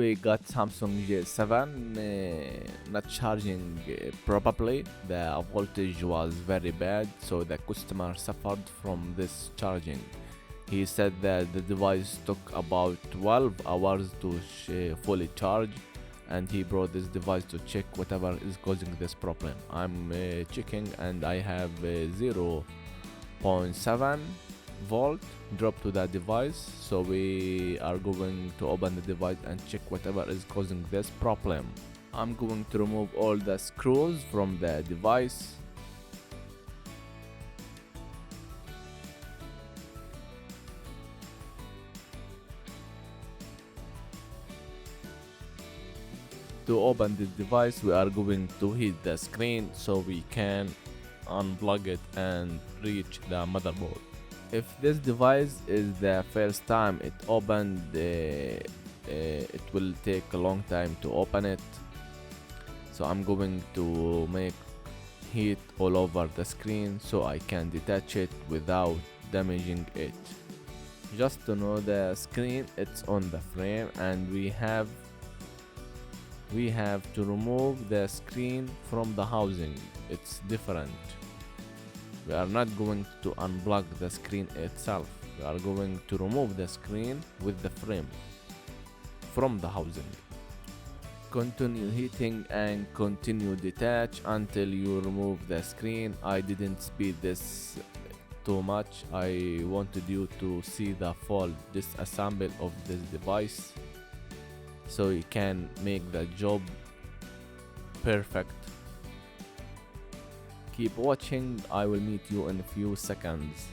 we got Samsung J7 not charging properly. The voltage was very bad, so the customer suffered from this charging. He said that the device took about 12 hours to fully charge, and he brought this device to check whatever is causing this problem. I'm checking, and I have 0.7 volt drop to that device, so we are going to open the device and check whatever is causing this problem. I'm going to remove all the screws from the device. To open this device, we are going to hit the screen so we can unplug it and reach the motherboard. If this device is the first time it opened, it will take a long time to open it. So I'm going to make heat all over the screen so I can detach it without damaging it. Just to know, the screen, it's on the frame, and we have to remove the screen from the housing. It's different. We are not going to unplug the screen itself. We are going to remove the screen with the frame from the housing. Continue heating and continue detach until you remove the screen. I didn't speed this too much. I wanted you to see the full disassemble of this device so you can make the job perfect. Keep watching. I will meet you in a few seconds.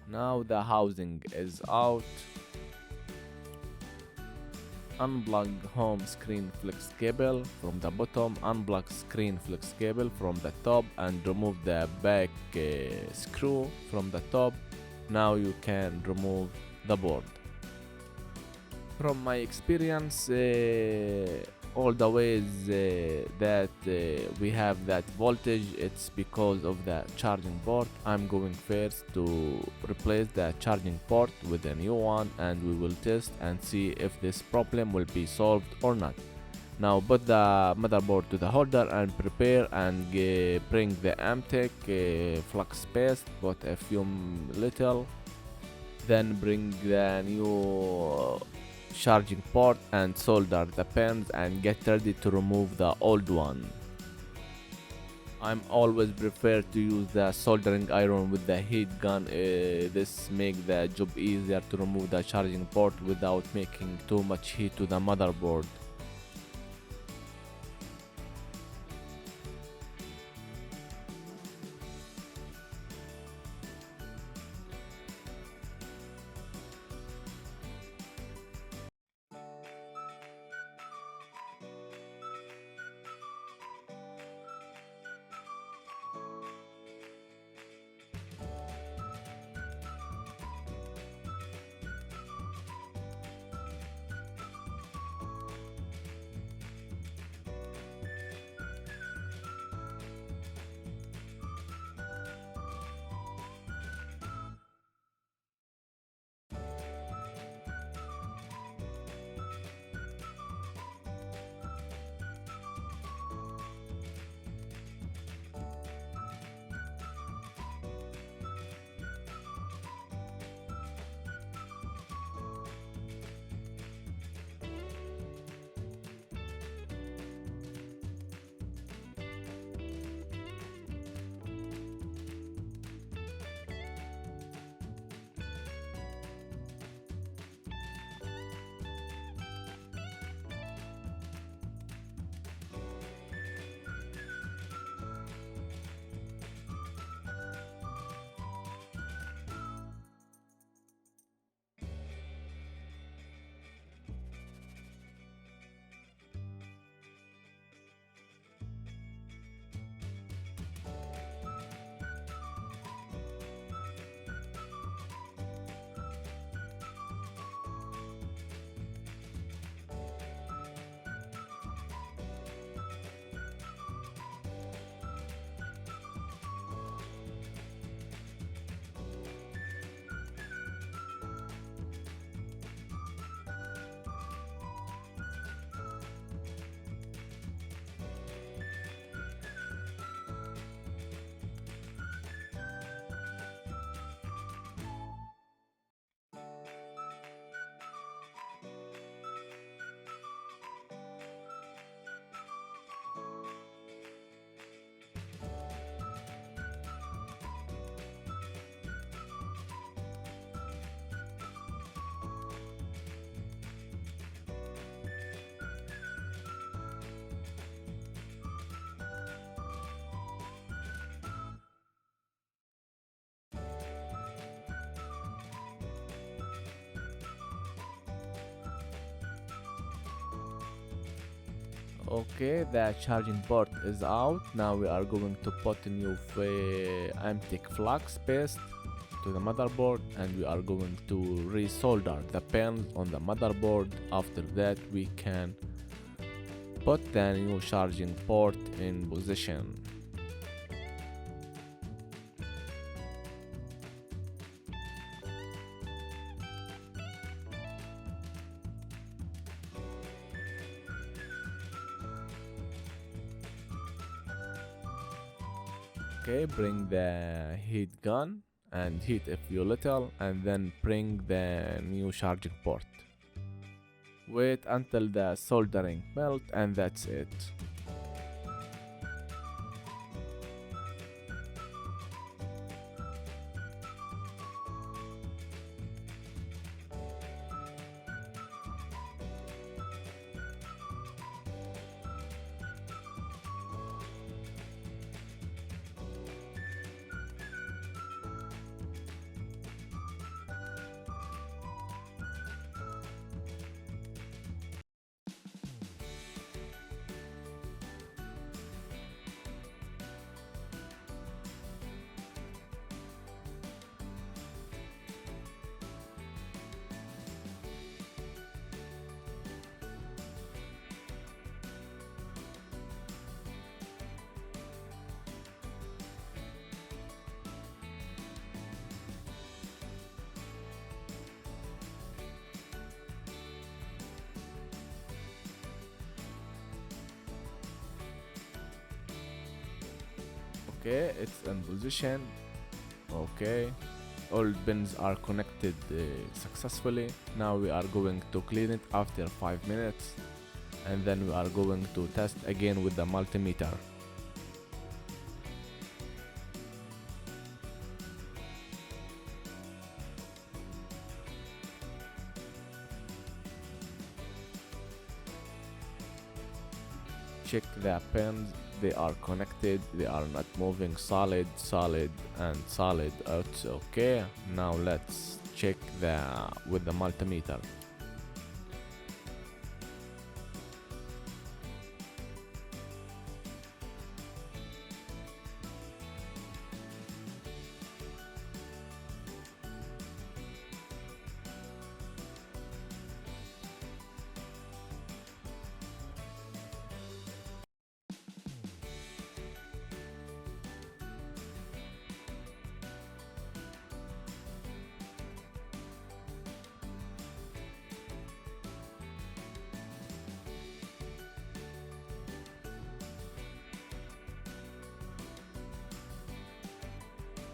Now the housing is out. Unplug home screen flex cable from the bottom, unplug screen flex cable from the top, and remove the back screw from the top. Now you can remove the board. From my experience, all the ways that we have that voltage, it's because of the charging port. I'm going first to replace the charging port with a new one, and we will test and see if this problem will be solved or not. Now put the motherboard to the holder and prepare and bring the Amtech flux paste, put a few little, then bring the new charging port and solder the pins and get ready to remove the old one. I'm always prefer to use the soldering iron with the heat gun. This make the job easier to remove the charging port without making too much heat to the motherboard. Okay, the charging port is out. Now we are going to put a new Amtech flux paste to the motherboard, and we are going to resolder the pins on the motherboard. After that, we can put the new charging port in position. Okay, bring the heat gun and heat a few little, and then bring the new charging port. Wait until the soldering melt, and that's it. Okay, it's in position. Okay, all pins are connected successfully. Now we are going to clean it after 5 minutes, and then we are going to test again with the multimeter. Check the pins, they are connected, they are not moving. Solid, solid, and solid. It's okay. Now let's check the with the multimeter.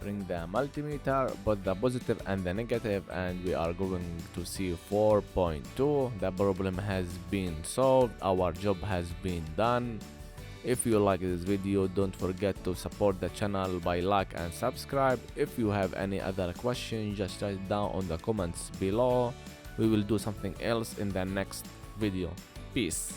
Bring the multimeter, put the positive and the negative, and we are going to see 4.2. The problem has been solved, our job has been done. If you like this video, don't forget to support the channel by like and subscribe. If you have any other question, just write it down on the comments below. We will do something else in the next video. Peace.